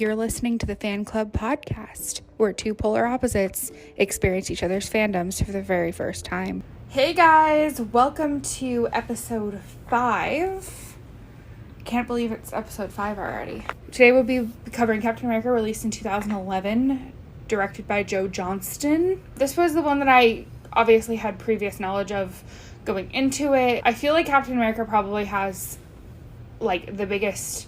You're listening to the Fan Club podcast, where two polar opposites experience each other's fandoms for the very first time. Hey guys, welcome to episode 5. Can't believe it's episode 5 already. Today we'll be covering Captain America, released in 2011, directed by Joe Johnston. This was the one that I obviously had previous knowledge of going into it. I feel like Captain America probably has one of the biggest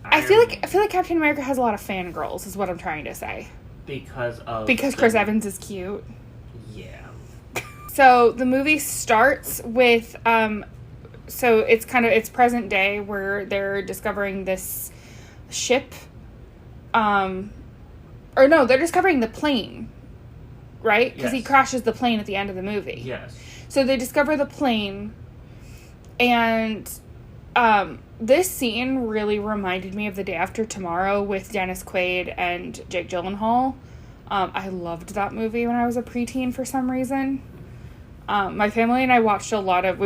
I feel like Captain America has a lot of fangirls, is what I'm trying to say. Because Chris Evans is cute. Yeah. So the movie starts with so it's present day where they're discovering this ship. They're discovering the plane, right? Because he crashes the plane at the end of the movie. Yes. So they discover the plane, and this scene really reminded me of The Day After Tomorrow with Dennis Quaid and Jake Gyllenhaal. I loved that movie when I was a preteen for some reason. My family and I watched a lot of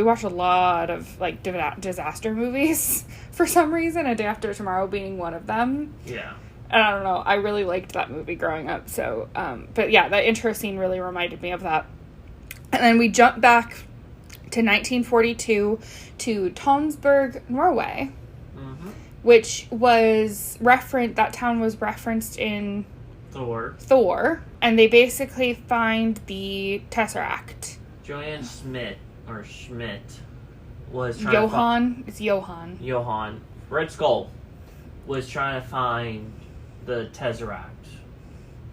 like disaster movies for some reason, A Day After Tomorrow being one of them. Yeah. And I don't know, I really liked that movie growing up. So, but yeah, that intro scene really reminded me of that. And then we jump back to 1942 to Tonsberg, Norway, which was that town was referenced in Thor, and they basically find the Tesseract. Johann Schmidt was trying Johann. Red Skull was trying to find the Tesseract.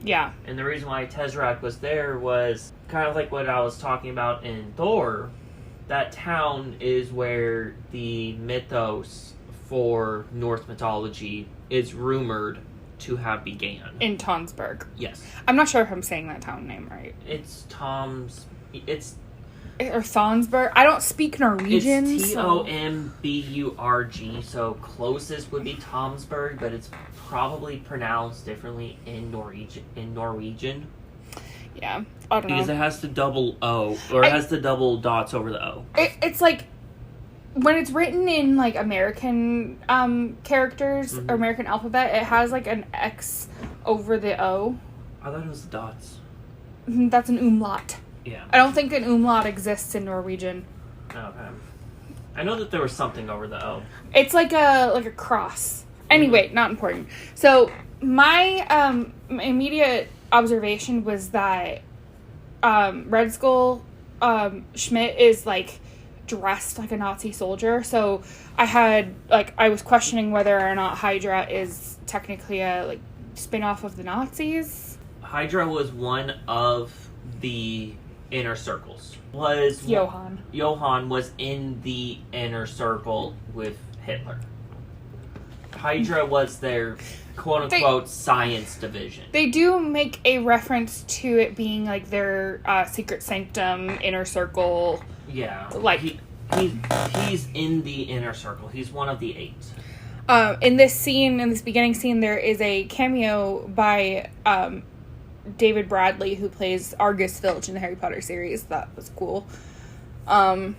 Yeah. And the reason why Tesseract was there was kind of like what I was talking about in Thor. That town is where the mythos for Norse mythology is rumored to have began. In Tonsberg. Yes. I'm not sure if I'm saying that town name right. Or Tonsberg. I don't speak Norwegian. It's Tomburg, so closest would be Tomsburg, but it's probably pronounced differently in Norwegian. Yeah, I don't know. Because it has the double O, or it has the double dots over the O. It's like, when it's written in, like, American characters, or American alphabet, it has, like, an X over the O. I thought it was the dots. That's an umlaut. Yeah. I don't think an umlaut exists in Norwegian. Okay. I know that there was something over the O. It's like a cross. Anyway, not important. So, my immediate observation was that Red Skull Schmidt is like dressed like a Nazi soldier. So I was questioning whether or not Hydra is technically a spin-off of the Nazis. Hydra was one of the inner circles. Johann was in the inner circle with Hitler. Hydra was their quote-unquote science division. They do make a reference to it being like their secret sanctum, inner circle. Yeah. Like he's in the inner circle. He's one of the 8. In this beginning scene, there is a cameo by David Bradley, who plays Argus Filch in the Harry Potter series. That was cool. I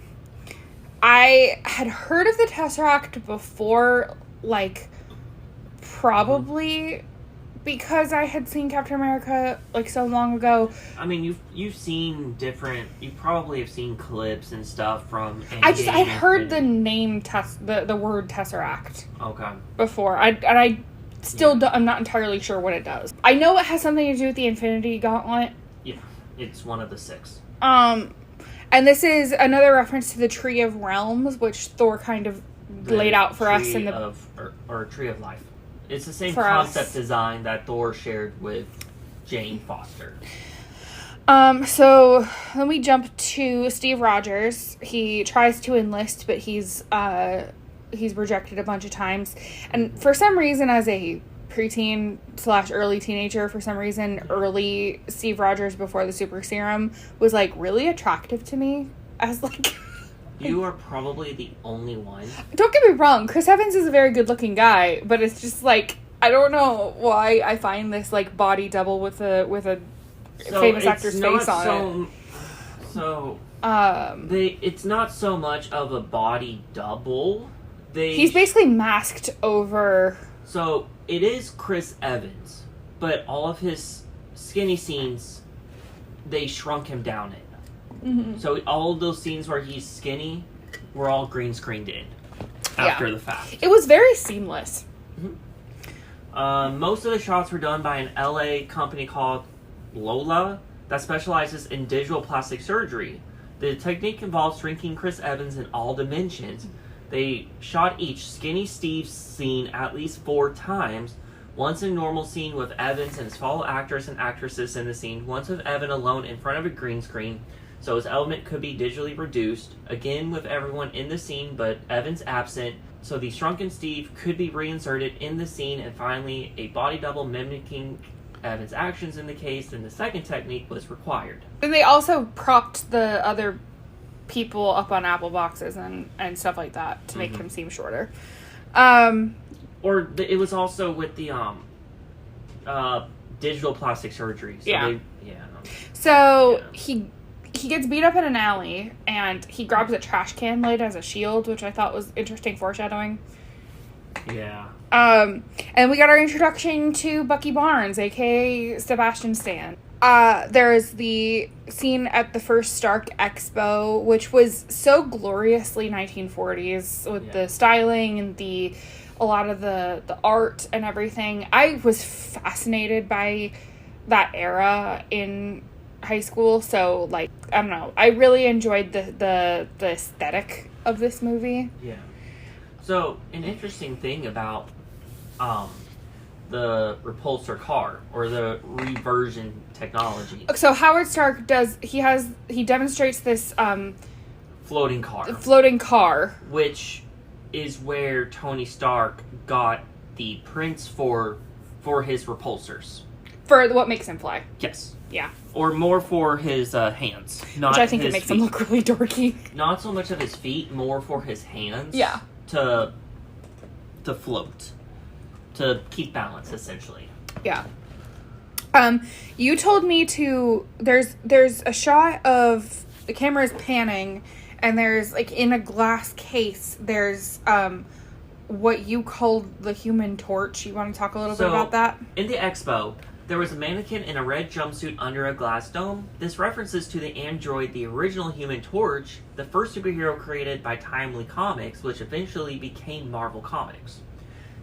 had heard of the Tesseract before, probably because I had seen Captain America so long ago. I mean, you probably have seen clips and stuff from Endgame. I'd heard the name the word Tesseract. Okay. Before. I'm not entirely sure what it does. I know it has something to do with the Infinity Gauntlet. Yeah, it's one of the 6. And this is another reference to the Tree of Realms, which Thor kind of laid out for us in the or Tree of Life. It's the same concept design that Thor shared with Jane Foster. So then we jump to Steve Rogers. He tries to enlist, but he's rejected a bunch of times. And for some reason, as a preteen / early teenager, early Steve Rogers before the super serum was really attractive to me as You are probably the only one. Don't get me wrong, Chris Evans is a very good looking guy, but it's just I don't know why I find this body double with a famous actor's face on it. So it's not so much of a body double. He's basically masked over. So it is Chris Evans, but all of his skinny scenes, they shrunk him down in. Mm-hmm. So all of those scenes where he's skinny were all green screened in after the fact. It was very seamless. Mm-hmm. Most of the shots were done by an LA company called Lola that specializes in digital plastic surgery. The technique involves shrinking Chris Evans in all dimensions. They shot each Skinny Steve scene at least 4 times. Once in a normal scene with Evans and his fellow actors and actresses in the scene. Once with Evan alone in front of a green screen, so his element could be digitally reduced. Again with everyone in the scene, but Evans absent, so the shrunken Steve could be reinserted in the scene. And finally, a body double mimicking Evans' actions in the case, and the second technique was required. And they also propped the other people up on apple boxes and stuff like that to make him seem shorter. It was also with the digital plastic surgery. So he gets beat up in an alley, and he grabs a trash can lid as a shield, which I thought was interesting foreshadowing. Yeah. And we got our introduction to Bucky Barnes, aka Sebastian Stan. There is the scene at the first Stark Expo, which was so gloriously 1940s with the styling and a lot of the art and everything. I was fascinated by that era in high school, so I don't know. I really enjoyed the aesthetic of this movie. Yeah. So an interesting thing about the repulsor car or the reversion technology. So Howard Stark he demonstrates this floating car, which is where Tony Stark got the prints for his repulsors. For what makes him fly. Yes. Yeah. Or more for his hands. Not which I think his it makes feet. Him look really dorky. Not so much of his feet, more for his hands. Yeah. To float. To keep balance, essentially. Yeah. You told me there's a shot of the camera is panning, and there's in a glass case, there's what you called the Human Torch. You want to talk a little bit about that? In the expo, there was a mannequin in a red jumpsuit under a glass dome. This references to the android, the original Human Torch, the first superhero created by Timely Comics, which eventually became Marvel Comics.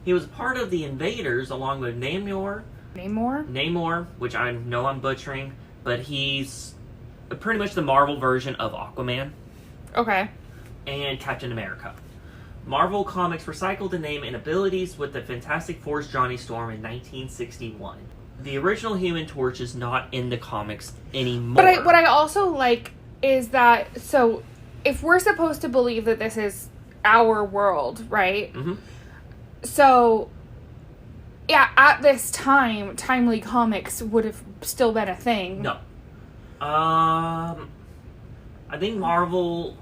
He was part of the Invaders along with Namor, which I know I'm butchering, but he's pretty much the Marvel version of Aquaman. Okay. And Captain America. Marvel Comics recycled the name and abilities with the Fantastic Four's Johnny Storm in 1961. The original Human Torch is not in the comics anymore. But what I also like is that, so if we're supposed to believe that this is our world, right? Mm-hmm. So, yeah, at this time, Timely Comics would have still been a thing. No. I think Marvel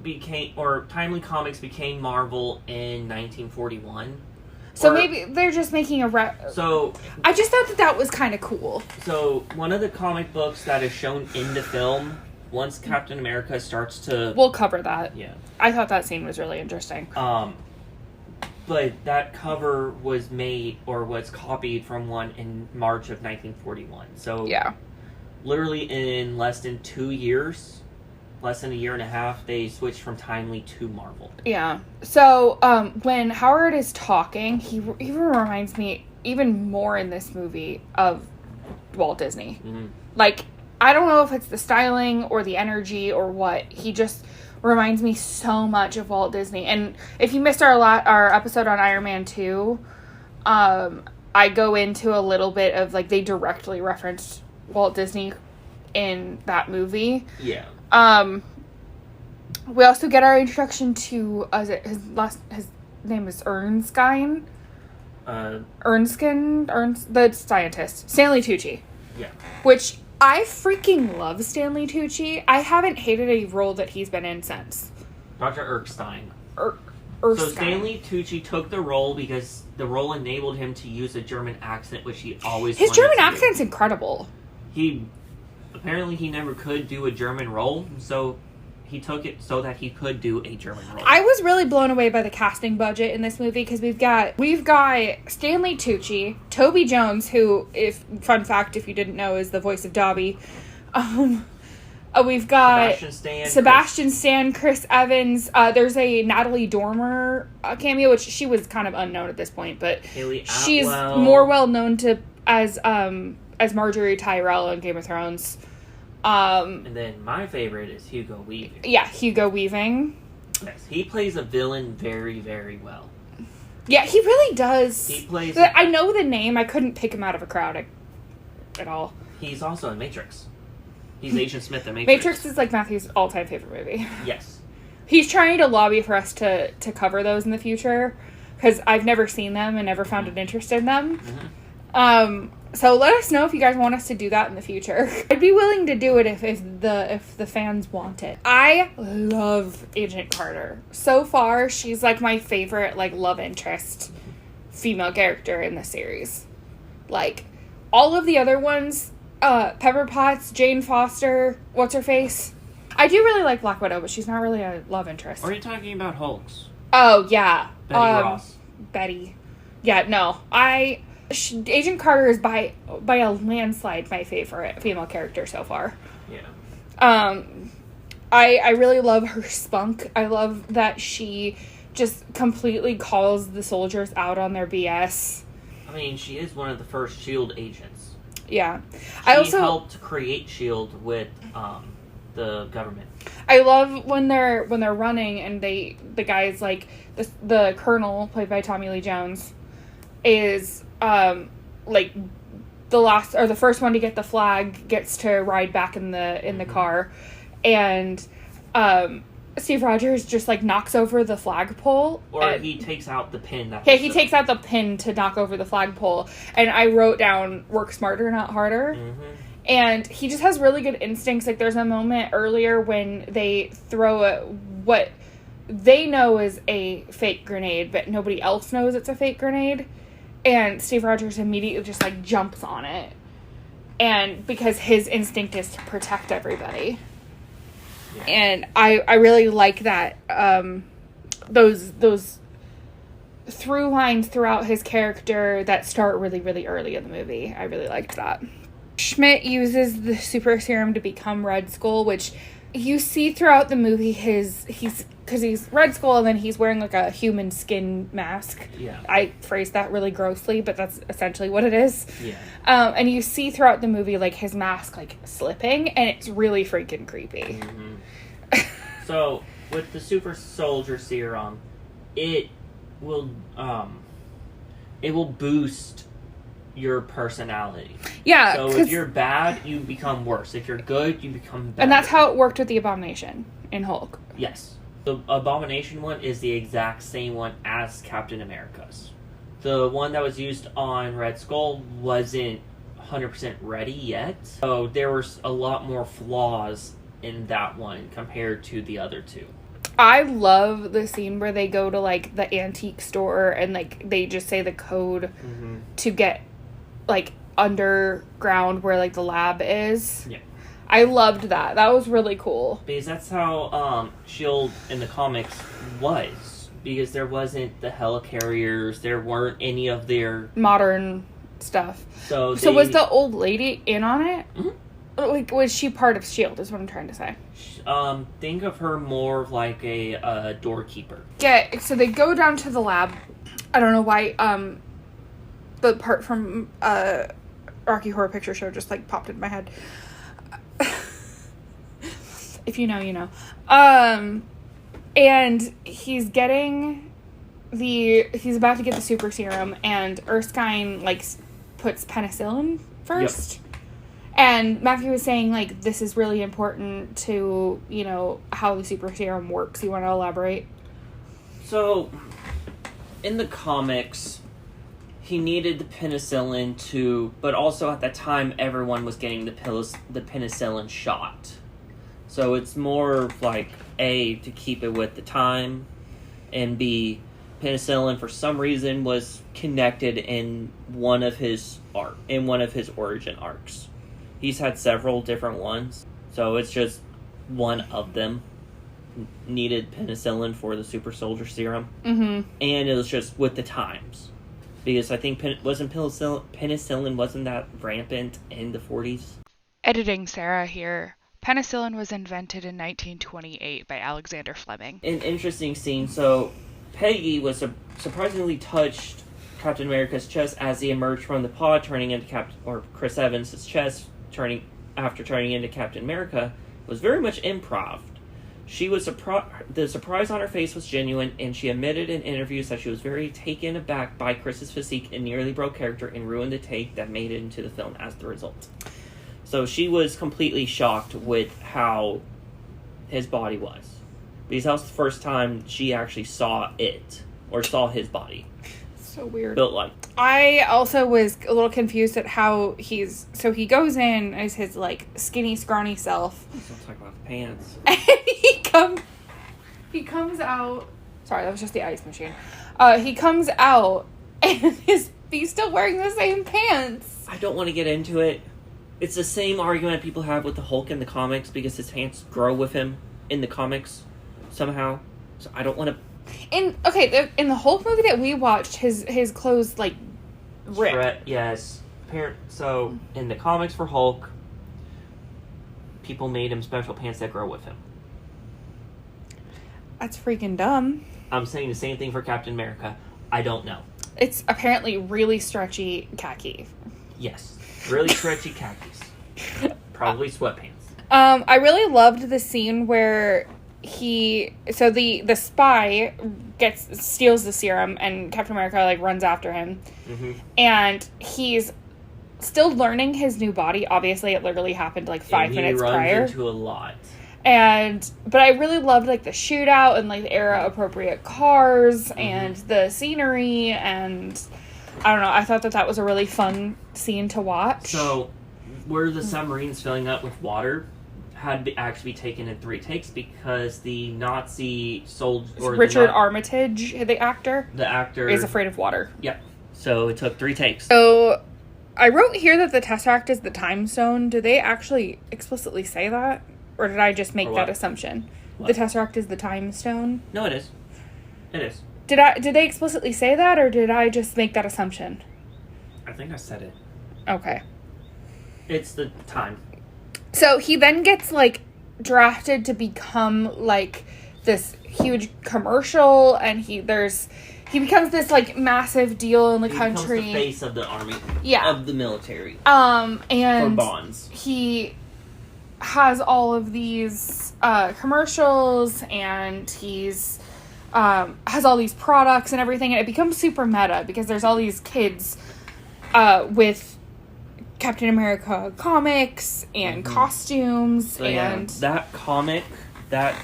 became, or Timely Comics became Marvel in 1941. So maybe they're just making So I just thought that was kind of cool. So one of the comic books that is shown in the film, once Captain America starts to... We'll cover that. Yeah. I thought that scene was really interesting. But that cover was made, or was copied from one in March of 1941. So yeah. Literally in less than 2 years... less than a year and a half, they switched from Timely to Marvel. Yeah. So, when Howard is talking, he even reminds me, even more in this movie, of Walt Disney. Mm-hmm. I don't know if it's the styling or the energy or what. He just reminds me so much of Walt Disney. And if you missed our episode on Iron Man 2, I go into a little bit of, they directly referenced Walt Disney in that movie. Yeah. We also get our introduction to his name is Erskine. The scientist, Stanley Tucci. Yeah. Which I freaking love Stanley Tucci. I haven't hated a role that he's been in since. Dr. Erskine. Erskine. So Stanley Tucci took the role because the role enabled him to use a German accent, which he always wanted to do. His German accent's incredible. Apparently he never could do a German role, so He took it so that he could do a German role. I was really blown away by the casting budget in this movie because we've got Stanley Tucci, Toby Jones, who, fun fact if you didn't know, is the voice of Dobby. We've got Sebastian Stan, Chris Evans. There's a Natalie Dormer cameo, which she was kind of unknown at this point, but she's more well known as Marjorie Tyrell on Game of Thrones. And then my favorite is Hugo Weaving. Yeah, Hugo Weaving. Yes, he plays a villain very, very well. Yeah, he really does. He plays... I know the name. I couldn't pick him out of a crowd at all. He's also in Matrix. He's Agent Smith in Matrix. Matrix is like Matthew's all-time favorite movie. Yes. He's trying to lobby for us to cover those in the future, because I've never seen them and never found an interest in them. Mm-hmm. So let us know if you guys want us to do that in the future. I'd be willing to do it if the fans want it. I love Agent Carter. So far, she's like my favorite like love interest female character in the series. Like all of the other ones, Pepper Potts, Jane Foster, what's her face? I do really like Black Widow, but she's not really a love interest. Or are you talking about Hulks? Oh yeah, Betty Ross. Betty. Yeah, no, Agent Carter is by a landslide my favorite female character so far. Yeah. I really love her spunk. I love that she just completely calls the soldiers out on their BS. I mean, she is one of the first S.H.I.E.L.D. agents. Yeah. She helped create S.H.I.E.L.D. with the government. I love when they're running and the guy's like the colonel played by Tommy Lee Jones is like the first one to get the flag gets to ride back in the car, and Steve Rogers just like knocks over the flagpole, or he takes out the pin. He takes out the pin to knock over the flagpole, and I wrote down "work smarter, not harder." Mm-hmm. And he just has really good instincts. Like there's a moment earlier when they throw what they know is a fake grenade, but nobody else knows it's a fake grenade. And Steve Rogers immediately just, like, jumps on it. And because his instinct is to protect everybody. Yeah. And I really like that, those through lines throughout his character that start really, really early in the movie. I really liked that. Schmidt uses the super serum to become Red Skull, which you see throughout the movie because he's Red Skull and then he's wearing like a human skin mask. Yeah. I phrased that really grossly, but that's essentially what it is. Yeah. And you see throughout the movie like his mask like slipping, and it's really freaking creepy. Mm-hmm. So with the super soldier serum, it will boost your personality. Yeah. So if you're bad, you become worse. If you're good, you become better. And that's how it worked with the Abomination in Hulk. Yes. The Abomination one is the exact same one as Captain America's. The one that was used on Red Skull wasn't 100% ready yet. So there was a lot more flaws in that one compared to the other two. I love the scene where they go to like the antique store and like they just say the code to get like underground where like the lab is. Yeah. I loved that. That was really cool. Because that's how S.H.I.E.L.D. in the comics was. Because there wasn't the helicarriers, there weren't any of their modern stuff. So was the old lady in on it? Mm-hmm. Like, was she part of S.H.I.E.L.D. is what I'm trying to say. Think of her more like a doorkeeper. Yeah, so they go down to the lab. I don't know why the part from Rocky Horror Picture Show just like popped in my head. If you know, you know. And he's about to get the super serum, and Erskine like puts penicillin first. Yep. And Matthew was saying, like, this is really important to, you know, how the super serum works. You want to elaborate? So, in the comics, he needed the penicillin but also at that time, everyone was getting the penicillin shot. So it's more like, A, to keep it with the time, and B, penicillin for some reason was connected in one of his origin arcs. He's had several different ones, so it's just one of them. needed penicillin for the super soldier serum. Mm-hmm. And it was just with the times. Because I think penicillin wasn't that rampant in the 40s. Editing Sarah here. Penicillin was invented in 1928 by Alexander Fleming. An interesting scene. So, Peggy was surprisingly touched Captain America's chest as he emerged from the pod, turning into Chris Evans' chest, after turning into Captain America, was very much improv. She was the surprise on her face was genuine, and she admitted in interviews that she was very taken aback by Chris's physique and nearly broke character and ruined the take that made it into the film as the result. So she was completely shocked with how his body was. Because that was the first time she actually saw it, or saw his body. So weird. Built like. I also was a little confused at how he goes in as his, like, skinny, scrawny self. Don't talk about the pants. And he comes out. Sorry, that was just the ice machine. He comes out, and he's still wearing the same pants. I don't want to get into it. It's the same argument people have with the Hulk in the comics because his pants grow with him in the comics somehow. So I don't want to. In the Hulk movie that we watched, his clothes like rip. Yes. So in the comics for Hulk, people made him special pants that grow with him. That's freaking dumb. I'm saying the same thing for Captain America. I don't know. It's apparently really stretchy khaki. Yes. Really stretchy khakis. Probably sweatpants. I really loved the scene where the spy steals the serum and Captain America like runs after him. Mm-hmm. And he's still learning his new body. Obviously, it literally happened like 5 minutes prior. He runs into a lot. But I really loved like the shootout and like the era appropriate cars mm-hmm. and the scenery, and I don't know, I thought that was a really fun scene to watch. So were the submarines filling up with water had to actually be taken in 3 takes because the Nazi soldier Richard Armitage, the actor is afraid of water. Yep. So it took 3 takes. So I wrote here that the Tesseract is the time stone. Do they actually explicitly say that? Or did I just make that assumption? What? The Tesseract is the time stone? No, it is. It is. Did they explicitly say that, or did I just make that assumption? I think I said it. Okay. It's the time. So he then gets, like, drafted to become, like, this huge commercial, and he becomes this, like, massive deal in the country. He becomes the face of the army. Yeah. Of the military. And for bonds. He has all of these commercials, and he's has all these products and everything, and it becomes super meta because there's all these kids with Captain America comics and mm-hmm. costumes. So, and that comic, that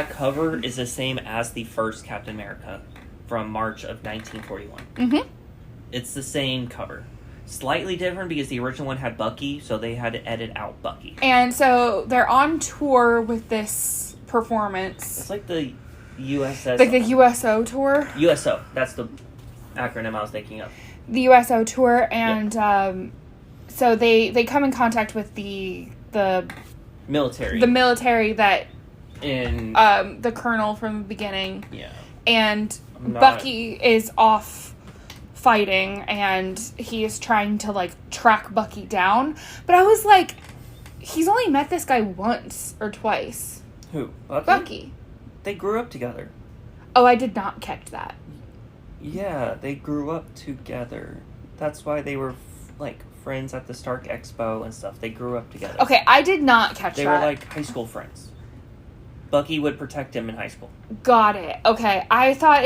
cover is the same as the first Captain America from March of 1941. Mm-hmm. It's the same cover. Slightly different because the original one had Bucky, so they had to edit out Bucky. And so they're on tour with this performance. It's like the USS... Like the USO tour? USO. That's the acronym I was thinking of. The USO tour, and yep. So they come in contact with the military. The military that... In... the colonel from the beginning. Yeah. And Bucky is off fighting, and he is trying to, like, track Bucky down. But I was like, he's only met this guy once or twice. Who? Bucky. They grew up together. Oh, I did not catch that. Yeah, they grew up together. That's why they were, friends at the Stark Expo and stuff. They grew up together. Okay, I did not catch that. They were, high school friends. Bucky would protect him in high school. Got it. Okay, I thought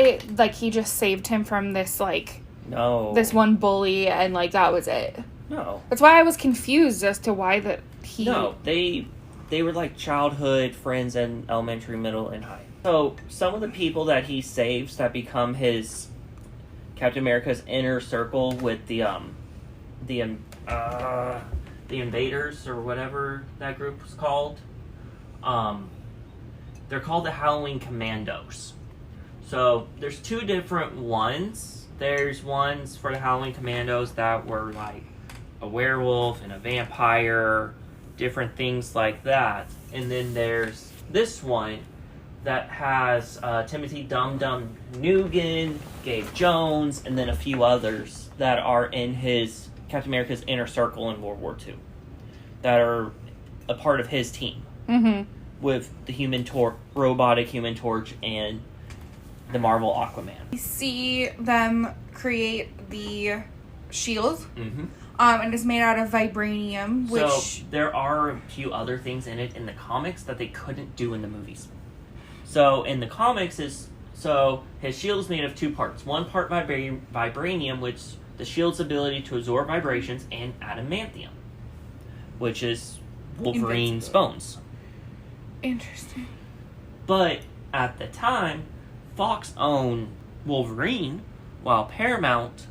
he just saved him from this, No. this one bully, and, that was it. No. That's why I was confused as to why he... No, they were, childhood friends in elementary, middle, and high. So, some of the people that he saves that become his... Captain America's inner circle with the invaders, or whatever that group was called, they're called the Howling Commandos. So, there's 2 different ones. There's ones for the Howling Commandos that were a werewolf and a vampire, different things like that. And then there's this one that has Timothy Dum Dum Nugan, Gabe Jones, and then a few others that are in his Captain America's inner circle in World War II that are a part of his team. Mm-hmm. With the robotic Human Torch and the Marvel Aquaman. We see them create the shield. Mm-hmm. And it's made out of vibranium, which... So, there are a few other things in it in the comics that they couldn't do in the movies. So, in the comics, his shield is made of two parts. One part vibranium, which the shield's ability to absorb vibrations, and adamantium, which is Wolverine's bones. Interesting. But, at the time, Fox owned Wolverine, while Paramount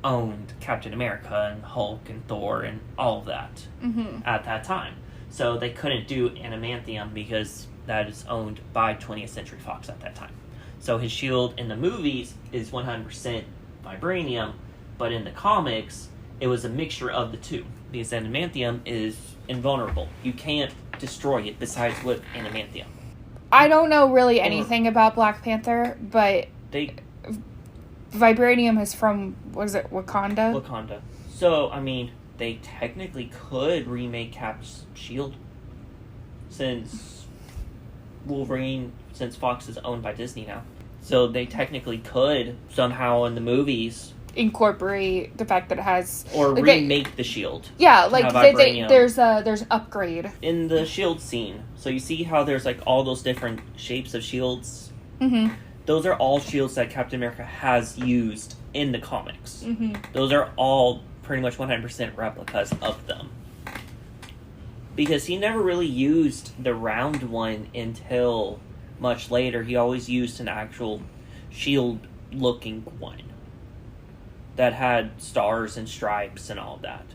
owned Captain America and Hulk and Thor and all of that at that time. So they couldn't do adamantium because that is owned by 20th Century Fox at that time. So his shield in the movies is 100% vibranium, but in the comics, it was a mixture of the two. Because adamantium is invulnerable. You can't destroy it besides with adamantium. I don't know really anything about Black Panther, but... Vibranium is from, what is it, Wakanda? Wakanda. So, I mean, they technically could remake Cap's shield. Since Fox is owned by Disney now. So they technically could, somehow in the movies... incorporate the fact that it has... Or remake the shield. Yeah, like, there's an upgrade. In the shield scene, so you see how there's, like, all those different shapes of shields? Mm-hmm. Those are all shields that Captain America has used in the comics. Mm-hmm. Those are all pretty much 100% replicas of them. Because he never really used the round one until much later. He always used an actual shield-looking one that had stars and stripes and all of that.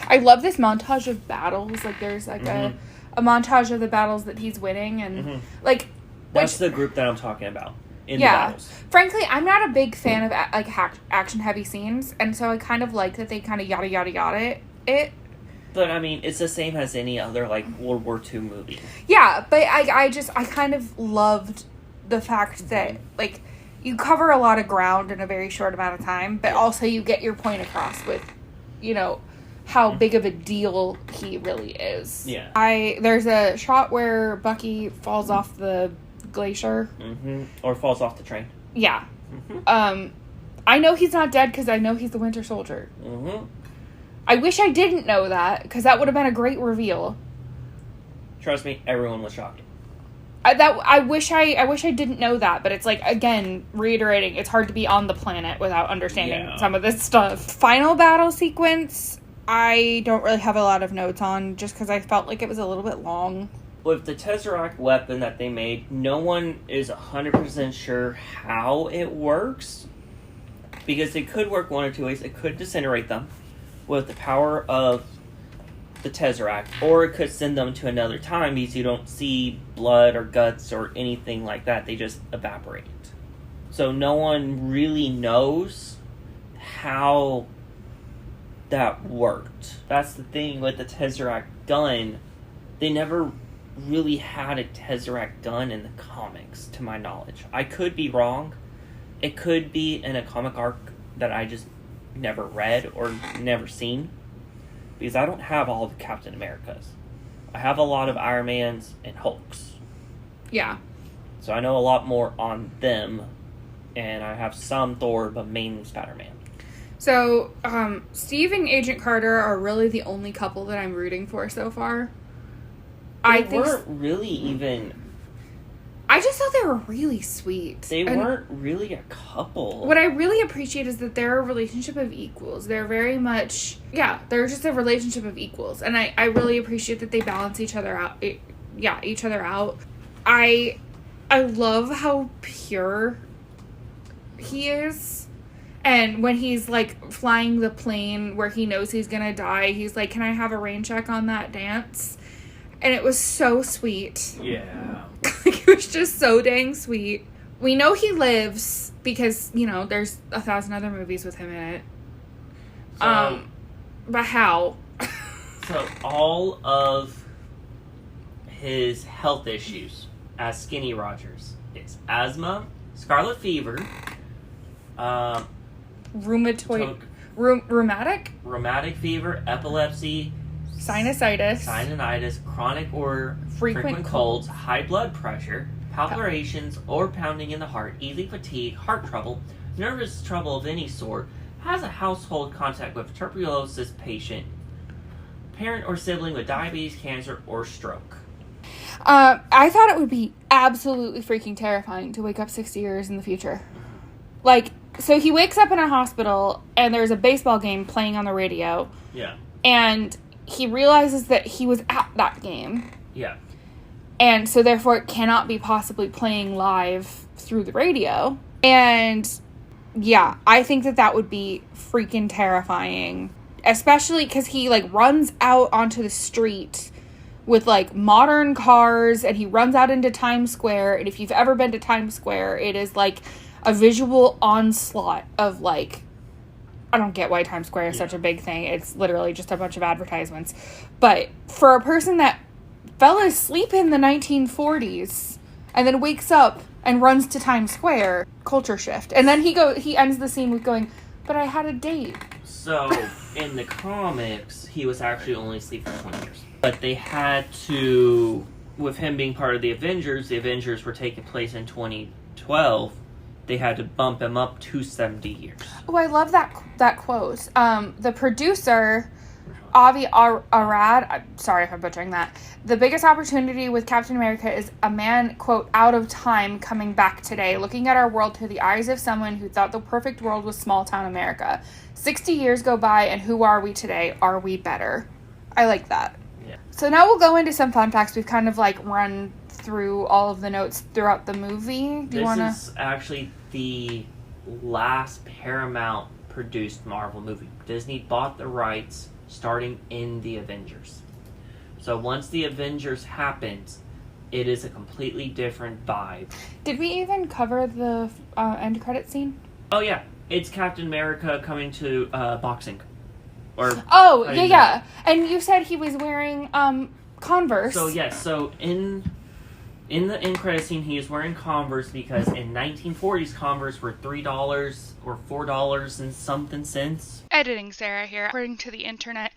I love this montage of battles. Like, there's, like, a montage of the battles that he's winning. And, like... That's the group that I'm talking about in the battles. Frankly, I'm not a big fan of like action-heavy scenes, and so I kind of like that they kind of yada yada yada it. But I mean, it's the same as any other like World War II movie. Yeah, but I kind of loved the fact that like you cover a lot of ground in a very short amount of time, but also you get your point across with, you know, how big of a deal he really is. Yeah. There's a shot where Bucky falls off the glacier. Or falls off the train. Yeah. I know he's not dead because I know he's the Winter Soldier. I wish I didn't know that, because that would have been a great reveal. Trust me, everyone was shocked. I wish I didn't know that, but it's like, again, reiterating, it's hard to be on the planet without understanding some of this stuff. Final battle sequence, I don't really have a lot of notes on, just because I felt like it was a little bit long. With the Tesseract weapon that they made, no one is 100% sure how it works. Because it could work one or two ways. It could disintegrate them with the power of the Tesseract, or it could send them to another time because you don't see blood or guts or anything like that. They just evaporate. So no one really knows how that worked. That's the thing with the Tesseract gun. They never really had a Tesseract gun in the comics, to my knowledge. I could be wrong. It could be in a comic arc that I just never read or never seen. Because I don't have all the Captain Americas. I have a lot of Iron Mans and Hulks. Yeah. So I know a lot more on them. And I have some Thor, but mainly Spider-Man. So, Steve and Agent Carter are really the only couple that I'm rooting for so far. They weren't really even... I just thought they were really sweet. They weren't really a couple. What I really appreciate is that they're a relationship of equals. They're very much... Yeah, they're just a relationship of equals. And I really appreciate that they balance each other out. Each other out. I love how pure he is. And when he's, like, flying the plane where he knows he's gonna die, he's like, can I have a rain check on that dance? And it was so sweet. Yeah. It was just so dang sweet. We know he lives because, you know, there's 1,000 other movies with him in it. But how? So all of his health issues as Skinny Rogers. It's asthma, scarlet fever, rheumatic fever, epilepsy, sinusitis, chronic or frequent colds, high blood pressure, palpitations or pounding in the heart, easy fatigue, heart trouble, nervous trouble of any sort, has a household contact with tuberculosis patient, parent or sibling with diabetes, cancer, or stroke. I thought it would be absolutely freaking terrifying to wake up 60 years in the future. Like, so he wakes up in a hospital and there's a baseball game playing on the radio. Yeah. And he realizes that he was at that game. Yeah. And so therefore it cannot be possibly playing live through the radio. And yeah, I think that would be freaking terrifying. Especially because he, like, runs out onto the street with, like, modern cars, and he runs out into Times Square, and if you've ever been to Times Square, it is, like, a visual onslaught of, like, I don't get why Times Square is such a big thing. It's literally just a bunch of advertisements. But for a person that fell asleep in the 1940s and then wakes up and runs to Times Square, culture shift. And then he ends the scene with going, but I had a date. So, in the comics, he was actually only asleep for 20 years. But they had to, with him being part of the Avengers were taking place in 2012, they had to bump him up to 70 years. Oh, I love that quote. The producer, Avi Arad, I'm sorry if I'm butchering that, the biggest opportunity with Captain America is a man, quote, out of time coming back today, looking at our world through the eyes of someone who thought the perfect world was small town America. 60 years go by, and who are we today? Are we better? I like that. Yeah. So now we'll go into some fun facts. We've kind of, like, run through all of the notes throughout the movie. This is actually the last Paramount-produced Marvel movie. Disney bought the rights starting in the Avengers. So once the Avengers happens, it is a completely different vibe. Did we even cover the end credit scene? Oh, yeah. It's Captain America coming to boxing. Yeah. And you said he was wearing Converse. So, yes. So, in the end credit scene, he is wearing Converse because in 1940s, Converse were $3 or $4 and something cents. Editing Sarah here. According to the internet,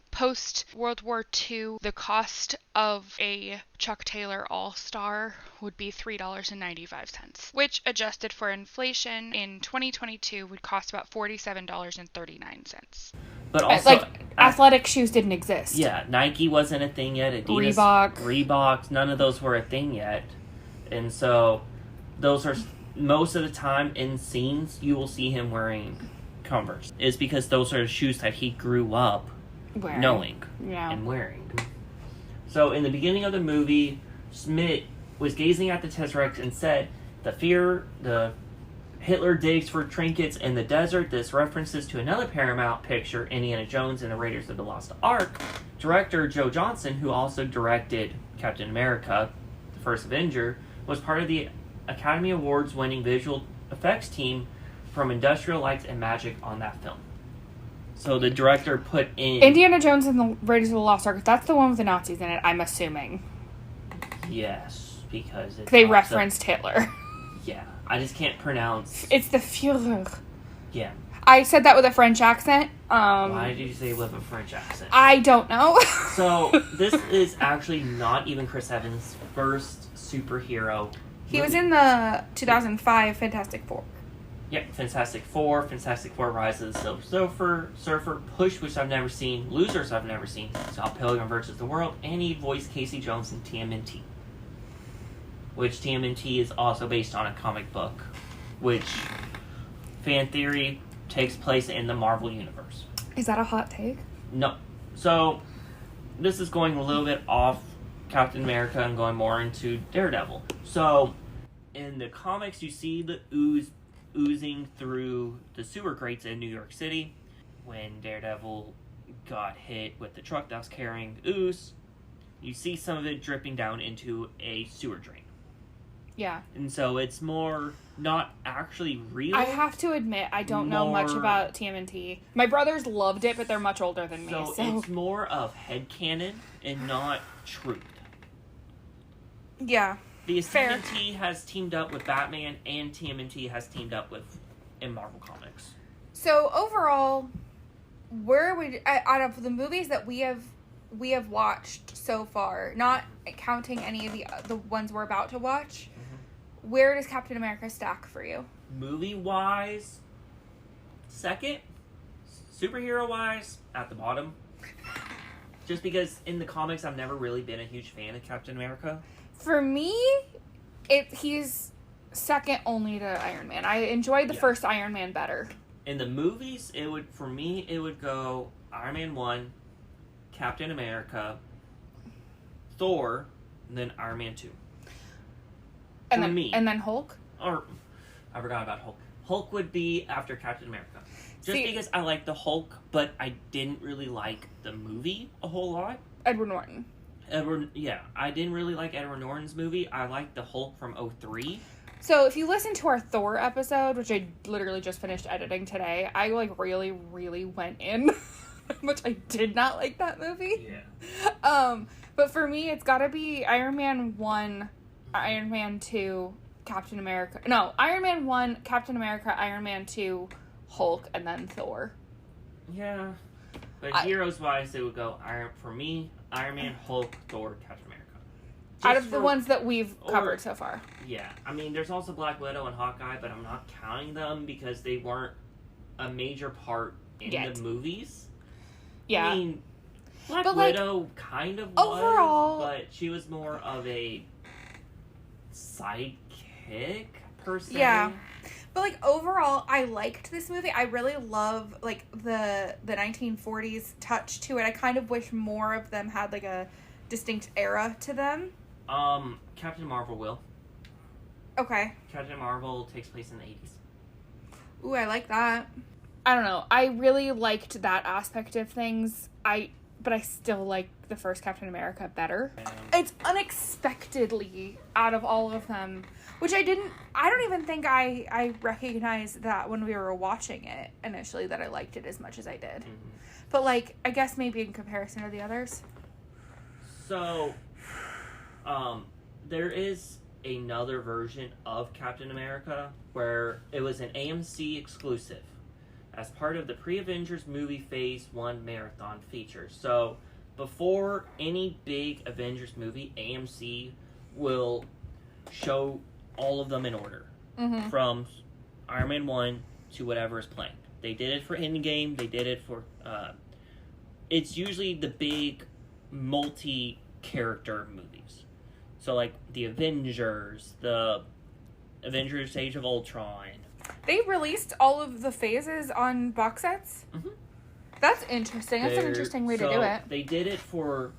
post-World War II, the cost of a Chuck Taylor All-Star would be $3.95, which, adjusted for inflation, in 2022 would cost about $47.39. But also, athletic shoes didn't exist. Yeah, Nike wasn't a thing yet. Adidas, Reebok, none of those were a thing yet. And so, those are, most of the time in scenes, you will see him wearing Converse. It's because those are the shoes that he grew up knowing and wearing. So in the beginning of the movie, Schmidt was gazing at the Tesseract and said, the Hitler digs for trinkets in the desert. This references to another Paramount picture, Indiana Jones and the Raiders of the Lost Ark. Director Joe Johnston, who also directed Captain America, the first Avenger, was part of the Academy Awards winning visual effects team from Industrial Lights and Magic on that film. So the director put in... Indiana Jones and the Raiders of the Lost Ark. That's the one with the Nazis in it, I'm assuming. Yes, because they referenced Hitler. Yeah, I just can't pronounce... It's the Führer. Yeah. I said that with a French accent. Why did you say with a French accent? I don't know. So, this is actually not even Chris Evans' first superhero He was in the 2005 Fantastic Four. Yeah, Fantastic Four Rise of the Silver Surfer, Push, which I've never seen, Losers I've never seen, Scott Pilgrim vs. the World, and he voiced Casey Jones in TMNT. Which TMNT is also based on a comic book, which, fan theory, takes place in the Marvel Universe. Is that a hot take? No. So, this is going a little bit off Captain America and going more into Daredevil. So, in the comics, you see the oozing through the sewer grates in New York City. When Daredevil got hit with the truck that was carrying ooze, you see some of it dripping down into a sewer drain. Yeah. And so it's more not actually real. I have to admit, I don't know much about TMNT. My brothers loved it, but they're much older than me. So it's more of headcanon and not truth. Yeah. Because TMNT has teamed up with Batman, and TMNT has teamed up with in Marvel Comics. So overall, where would, out of the movies that we have watched so far, not counting any of the ones we're about to watch, where does Captain America stack for you? Movie-wise, second. Superhero-wise, at the bottom. Just because in the comics, I've never really been a huge fan of Captain America. For me, he's second only to Iron Man. I enjoyed the first Iron Man better. In the movies, it would go Iron Man 1, Captain America, Thor, and then Iron Man 2. And then Hulk? Or, I forgot about Hulk. Hulk would be after Captain America. Because I like the Hulk, but I didn't really like the movie a whole lot. Edward Norton. I didn't really like Edward Norton's movie. I liked the Hulk from 2003. So if you listen to our Thor episode, which I literally just finished editing today, I really, really went in how much I did not like that movie. Yeah. But for me, it's got to be Iron Man 1, Iron Man 2, Captain America. No, Iron Man 1, Captain America, Iron Man 2, Hulk, and then Thor. Yeah. But heroes-wise, it would go, for me, Iron Man, Hulk, Thor, Captain America. Out of the ones that we've covered so far. Yeah. I mean, there's also Black Widow and Hawkeye, but I'm not counting them because they weren't a major part in the movies. Yeah. I mean, Black Widow kind of was, overall, but she was more of a sidekick, per se. Yeah. But, overall, I liked this movie. I really love, the 1940s touch to it. I kind of wish more of them had, a distinct era to them. Captain Marvel will. Okay. Captain Marvel takes place in the 80s. Ooh, I like that. I don't know. I really liked that aspect of things. But I still like the first Captain America better. It's unexpectedly, out of all of them, which I don't even think I recognized that when we were watching it initially, that I liked it as much as I did. Mm-hmm. But, I guess maybe in comparison to the others. So, there is another version of Captain America where it was an AMC exclusive as part of the pre-Avengers movie Phase 1 marathon feature. So, before any big Avengers movie, AMC will show all of them in order. Mm-hmm. From Iron Man 1 to whatever is playing. They did it for Endgame. They did it for... it's usually the big multi-character movies. So, the Avengers, the Avengers Age of Ultron... They released all of the phases on box sets? Mm-hmm. That's interesting. That's an interesting way to do it. They did it for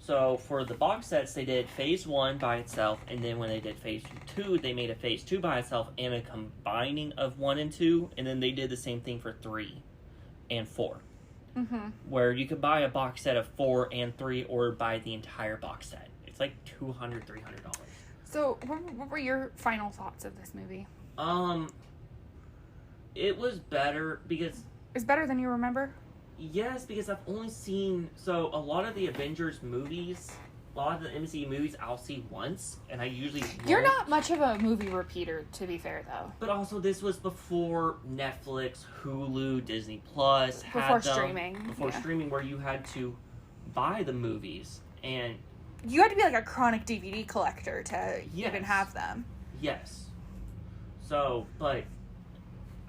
the box sets, they did Phase 1 by itself, and then when they did Phase 2, they made a Phase 2 by itself and a combining of 1 and 2, and then they did the same thing for 3 and 4. Mm-hmm. Where you could buy a box set of 4 and 3 or buy the entire box set. It's $200, $300. So, what were your final thoughts of this movie? It was better because... It's better than you remember? Yes, because I've only seen... So, a lot of the Avengers movies, a lot of the MCU movies, I'll see once, and I usually won't. You're not much of a movie repeater, to be fair, though. But also, this was before Netflix, Hulu, Disney Plus had them. Streaming. Before streaming, where you had to buy the movies, and... You had to be a chronic DVD collector to even have them. Yes. So, but...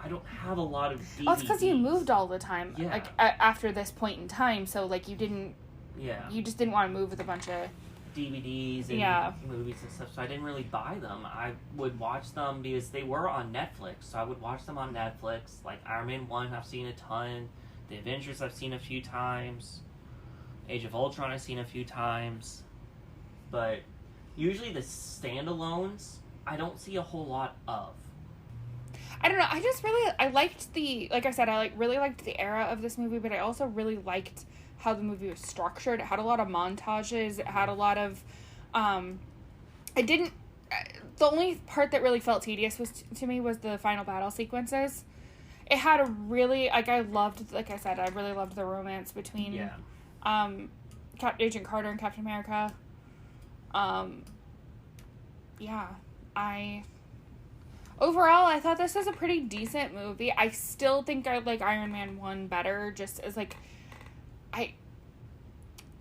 I don't have a lot of DVDs. Oh, it's because you moved all the time, after this point in time, so, you didn't... Yeah. You just didn't want to move with a bunch of... DVDs and movies and stuff, so I didn't really buy them. I would watch them because they were on Netflix, so I would watch them on Netflix. Iron Man 1, I've seen a ton. The Avengers, I've seen a few times. Age of Ultron, I've seen a few times. But usually the standalones, I don't see a whole lot of. I don't know. I liked like I said, I really liked the era of this movie, but I also really liked how the movie was structured. It had a lot of montages. It had a lot of, the only part that really felt tedious to me was the final battle sequences. It had a really, I really loved the romance between, Agent Carter and Captain America. yeah, overall, I thought this was a pretty decent movie. I still think I like Iron Man 1 better, just as, like, I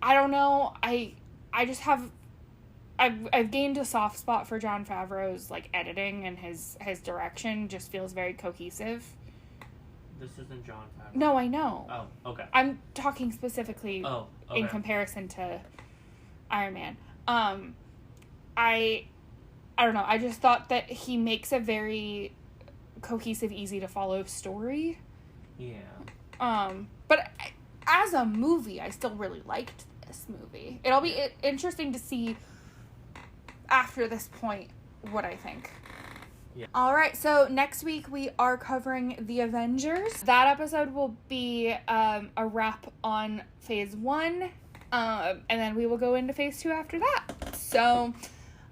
don't know, I just have, I've gained a soft spot for Jon Favreau's, like, editing, and his direction just feels very cohesive. This isn't Jon Favreau. No, I know. Oh, okay. I'm talking specifically in comparison to Iron Man. I don't know. I just thought that he makes a very cohesive, easy to follow story. Yeah. But as a movie, I still really liked this movie. It'll be interesting to see after this point what I think. Yeah. All right, so next week we are covering the Avengers. That episode will be a wrap on Phase 1, and then we will go into Phase 2 after that. So,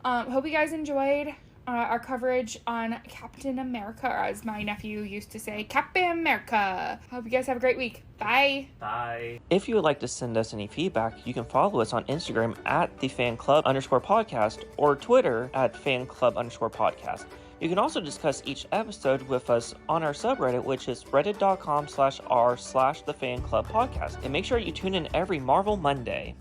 hope you guys enjoyed our coverage on Captain America, or as my nephew used to say, Captain America. Hope you guys have a great week. Bye. Bye. If you would like to send us any feedback, you can follow us on Instagram at thefanclub_podcast or Twitter at fanclub_podcast. You can also discuss each episode with us on our subreddit, which is reddit.com/r/thefanclubpodcast. And make sure you tune in every Marvel Monday.